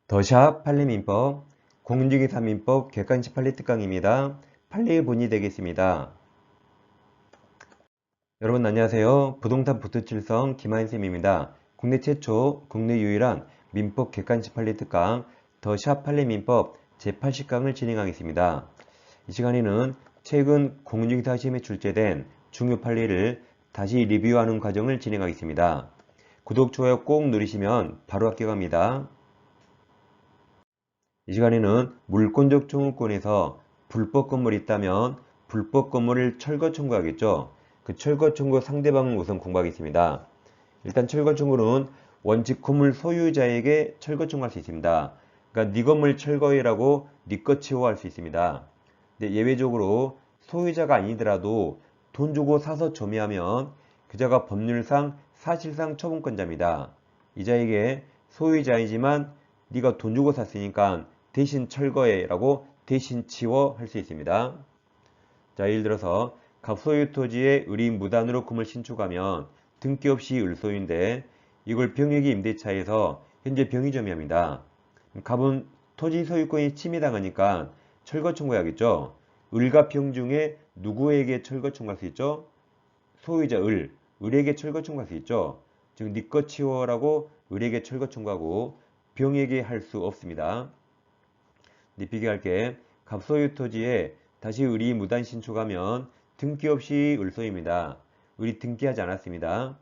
더샵 판례민법, 공인중개사민법 객관식 판례 특강입니다. 판례의 본이 되겠습니다. 여러분 안녕하세요. 부동산 부투칠성 김한쌤입니다. 국내 최초, 국내 유일한 민법 객관식 판례 특강 더샵 판례민법 제80강을 진행하겠습니다. 이 시간에는 최근 공인중개사 시험에 출제된 중요 판례를 다시 리뷰하는 과정을 진행하겠습니다. 구독, 좋아요 꼭 누르시면 바로 합격합니다. 이 시간에는 물권적 청구권에서 불법 건물이 있다면 불법 건물을 철거 청구하겠죠. 그 철거 청구 상대방을 우선 공부하겠습니다. 일단 철거 청구는 원칙 건물 소유자에게 철거 청구할 수 있습니다. 그러니까 네 건물 철거해라고 네 것 치워 할 수 있습니다. 근데 예외적으로 소유자가 아니더라도 돈 주고 사서 점유하면 그자가 법률상 사실상 처분권자입니다. 이자에게 소유자이지만 네가 돈 주고 샀으니까 대신 철거해 라고 대신 치워 할 수 있습니다. 자, 예를 들어서 갑소유 토지에 을이 무단으로 금을 신축하면 등기 없이 을소유인데 이걸 병역이 임대차에서 현재 병이 점유합니다. 갑은 토지 소유권이 침해당하니까 철거 청구해야겠죠. 을과 병 중에 누구에게 철거 청구할 수 있죠? 소유자 을에게 철거 청구할 수 있죠. 즉 네 것 치워라고 을에게 철거 청구하고 병에게 할 수 없습니다. 비교할게. 갑소유 토지에 다시 을이 무단 신축하면 등기 없이 을소유입니다. 을이 등기하지 않았습니다.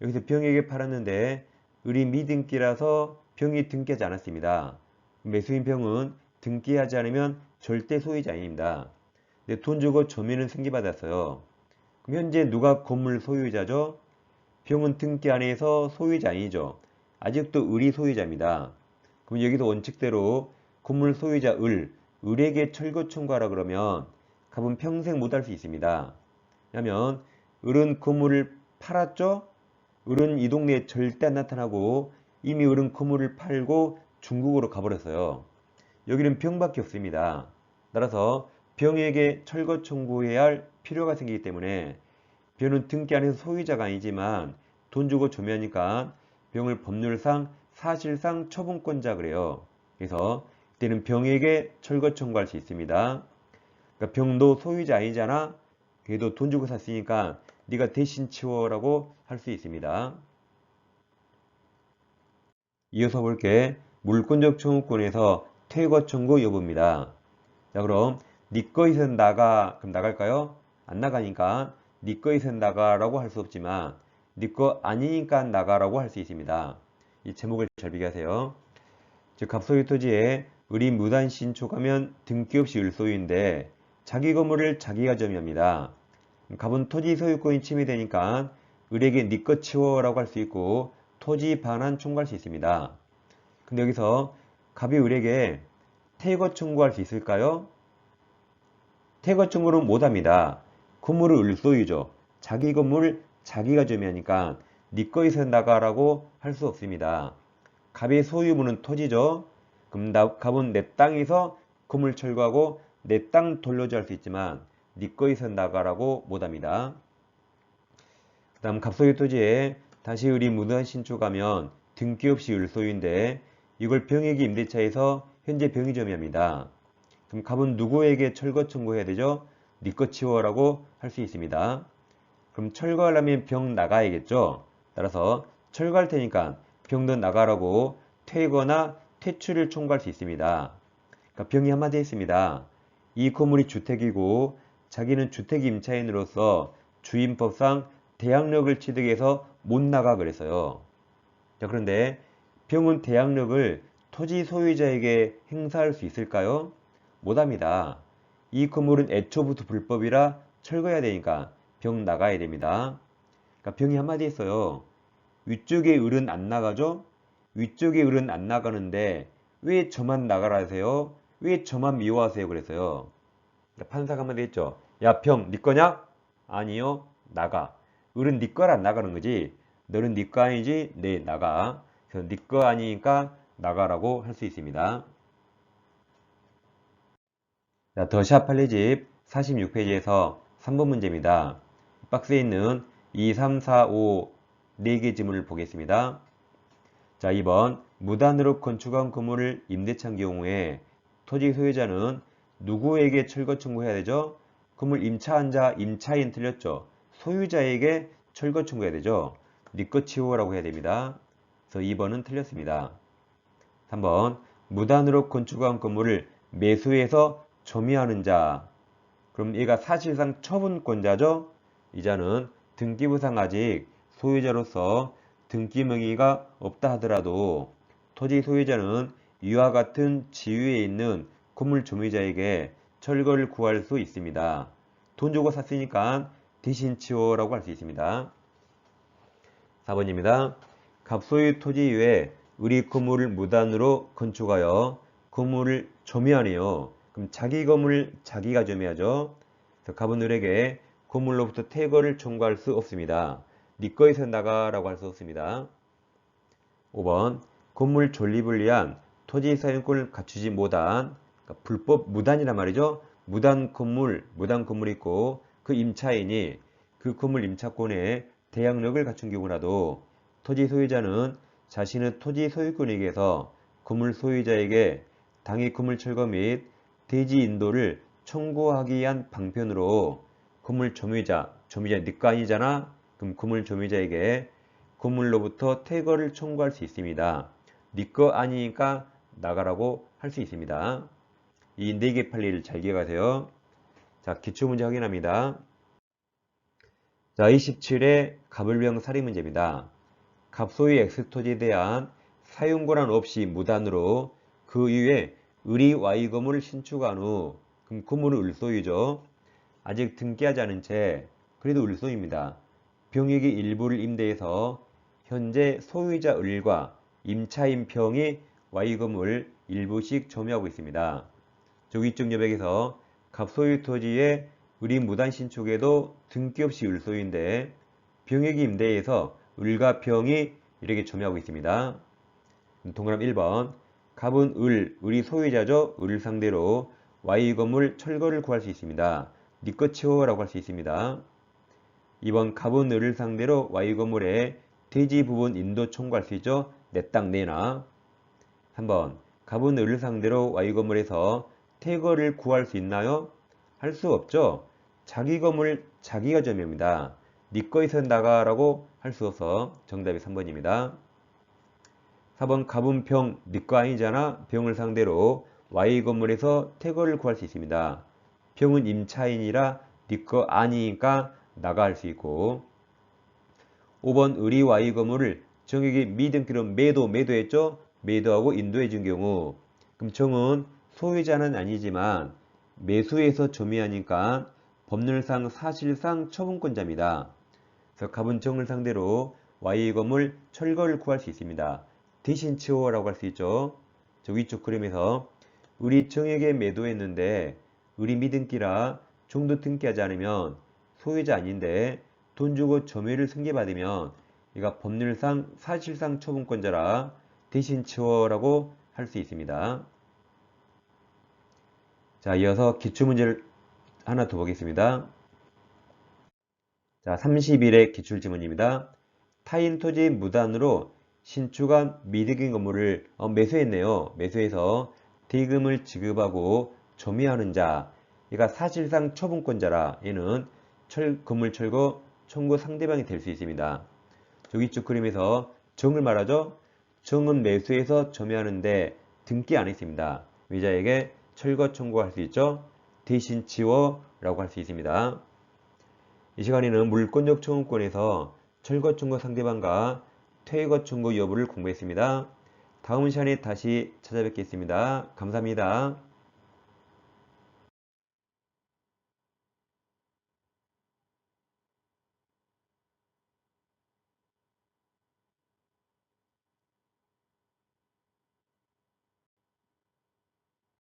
여기서 병에게 팔았는데 을이 미등기라서 병이 등기하지 않았습니다. 매수인 병은 등기하지 않으면 절대 소유자 아닙니다. 근데 돈 주고 점유는 승계받았어요. 그럼 현재 누가 건물 소유자죠? 병은 등기 안 해서 소유자 아니죠. 아직도 을이 소유자입니다. 그럼 여기서 원칙대로 건물 소유자 을에게 철거 청구하라 그러면 갑은 평생 못 할 수 있습니다. 왜냐하면 을은 건물을 팔았죠? 을은 이 동네에 절대 안 나타나고 이미 을은 건물을 팔고 중국으로 가버렸어요. 여기는 병밖에 없습니다. 따라서 병에게 철거 청구해야 할 필요가 생기기 때문에 병은 등기 안에서 소유자가 아니지만 돈 주고 점유하니까 병을 법률상 사실상 처분권자 그래요. 그래서 이때는 병에게 철거 청구할 수 있습니다. 그러니까 병도 소유자 아니잖아. 그래도 돈 주고 샀으니까 네가 대신 치워라고 할 수 있습니다. 이어서 볼게. 물권적 청구권에서 퇴거 청구 여부입니다. 자, 그럼 네 거에서 나가. 그럼 나갈까요? 안 나가니까 네 거에서 나가라고 할 수 없지만 네 거 아니니까 나가라고 할 수 있습니다. 이 제목을 잘 비교하세요. 즉 갑소유 토지에 을이 무단 신축하면 등기 없이 을소유인데 자기 건물을 자기가 점유합니다. 갑은 토지 소유권이 침해되니까 을에게 네 것 치워라고 할 수 있고 토지 반환 청구할 수 있습니다. 근데 여기서 갑이 을에게 퇴거 청구할 수 있을까요? 퇴거 청구는 못합니다. 건물을 을소유죠. 자기 건물을 자기가 점유하니까 네 거에서 나가라고 할 수 없습니다. 갑의 소유물은 토지죠. 그럼 갑은 내 땅에서 건물 철거하고 내 땅 돌려줘 할 수 있지만 네 거에서 나가라고 못합니다. 그 다음 갑소유 토지에 다시 을이 무단 신축하면 등기 없이 을소유인데 이걸 병역이 임대차에서 현재 병이 점유합니다. 그럼 갑은 누구에게 철거 청구해야 되죠? 네 것 치워라고 할 수 있습니다. 그럼 철거하려면 병 나가야겠죠? 따라서 철거할 테니까 병도 나가라고 퇴거나 퇴출을 청구할 수 있습니다. 그러니까 병이 한마디 했습니다. 이 건물이 주택이고 자기는 주택 임차인으로서 주임법상 대항력을 취득해서 못 나가 그랬어요. 자, 그런데 병은 대항력을 토지 소유자에게 행사할 수 있을까요? 못합니다. 이 건물은 애초부터 불법이라 철거해야 되니까 병 나가야 됩니다. 그러니까 병이 한마디 했어요. 위쪽에 을은 안 나가죠? 위쪽에 을은 안 나가는데 왜 저만 나가라 하세요? 왜 저만 미워하세요? 그랬어요. 그러니까 판사가 한마디 했죠. 야, 병, 네 거냐? 아니요, 나가. 을은 네 거라 안 나가는 거지. 너는 네 거 아니지? 네, 나가. 그래서 네 거 아니니까 나가라고 할 수 있습니다. 자, 더샵 판례집 46페이지에서 3번 문제입니다. 박스에 있는 2, 3, 4, 5 4개 지문을 보겠습니다. 자, 2번 무단으로 건축한 건물을 임대차한 경우에 토지 소유자는 누구에게 철거 청구해야 되죠? 건물 임차한 자, 임차인 틀렸죠? 소유자에게 철거 청구해야 되죠? 네 거 치우라고 해야 됩니다. 그래서 2번은 틀렸습니다. 3번 무단으로 건축한 건물을 매수해서 점유하는 자. 그럼 얘가 사실상 처분권자죠? 이자는 등기부상 아직 소유자로서 등기 명의가 없다 하더라도 토지 소유자는 이와 같은 지위에 있는 건물 점유자에게 철거를 구할 수 있습니다. 돈 주고 샀으니까 대신 치워라고 할 수 있습니다. 4번입니다. 갑소유 토지 외에 우리 건물을 무단으로 건축하여 건물을 점유하네요. 그럼 자기 건물 자기가 점유하죠. 그래서 갑은 을에게 건물로부터 퇴거를 청구할 수 없습니다. 네 거에서 나가라고 할 수 없습니다. 5번 건물 존립을 위한 토지 사용권을 갖추지 못한 그러니까 불법 무단이란 말이죠. 무단 건물이 있고 그 임차인이 그 건물 임차권에 대항력을 갖춘 경우라도 토지 소유자는 자신의 토지 소유권에 의해서 건물 소유자에게 당해 건물 철거 및 대지 인도를 청구하기 위한 방편으로 건물 점유자 네 거 아니잖아? 그럼 건물 점유자에게 건물로부터 퇴거를 청구할 수 있습니다. 네 거 아니니까 나가라고 할 수 있습니다. 이 4개 판례를 잘 기억하세요. 자, 기출문제 확인합니다. 자, 27회 갑을병 살인 문제입니다. 갑소유 X토지에 대한 사용권한 없이 무단으로 그 이후에 을이 Y 건물을 신축한 후 그럼 건물은 을소유죠. 아직 등기하지 않은 채 그래도 을소유입니다. 병익의 일부를 임대해서 현재 소유자 을과 임차인 병이 Y 건물 일부씩 점유하고 있습니다. 조기적 여백에서 갑소유 토지의 을이 무단 신축에도 등기 없이 을소유인데 병익이 임대해서 을과 병이 이렇게 점유하고 있습니다. 동그라미 1번 갑은 을이 소유자죠. 을을 상대로 Y 건물 철거를 구할 수 있습니다. 네 거 치워라고 할 수 있습니다. 2번 갑은 을을 상대로 Y 건물에 대지 부분 인도 청구할 수 있죠. 내 땅 내놔. 3번 갑은 을을 상대로 Y 건물에서 퇴거를 구할 수 있나요? 할 수 없죠. 자기 건물 자기가 점유입니다. 네 거에서 나가라고 할 수 없어 정답이 3번입니다. 4번 갑은 병, 네 거 아니잖아. 병을 상대로 Y 건물에서 퇴거를 구할 수 있습니다. 병은 임차인이라 네 거 아니니까 나갈 수 있고 5번 을이 Y 건물을 정에게 미등기로 매도했죠. 매도하고 인도해 준 경우 그럼 정은 소유자는 아니지만 매수해서 점유하니까 법률상 사실상 처분권자입니다. 그래서 갑은 정을 상대로 Y 건물 철거를 구할 수 있습니다. 대신 치워라고 할 수 있죠. 저 위쪽 그림에서 을이 정에게 매도했는데 을이 미등기라 정도 등기하지 않으면 소유자 아닌데 돈 주고 점유를 승계받으면 얘가 법률상 사실상 처분권자라 대신 치워라고 할 수 있습니다. 자, 이어서 기출문제를 하나 더 보겠습니다. 자, 31회 기출지문입니다. 타인 토지 무단으로 신축한 미등기 건물을 매수했네요. 매수해서 대금을 지급하고 점유하는 자, 얘가 사실상 처분권자라 얘는 건물 철거 청구 상대방이 될 수 있습니다. 저기 쪽 그림에서 정을 말하죠. 정은 매수해서 점유하는데 등기 안 했습니다. 위자에게 철거 청구할 수 있죠. 대신 치워라고 할 수 있습니다. 이 시간에는 물권적 청구권에서 철거 청구 상대방과 퇴거 청구 여부를 공부했습니다. 다음 시간에 다시 찾아뵙겠습니다. 감사합니다.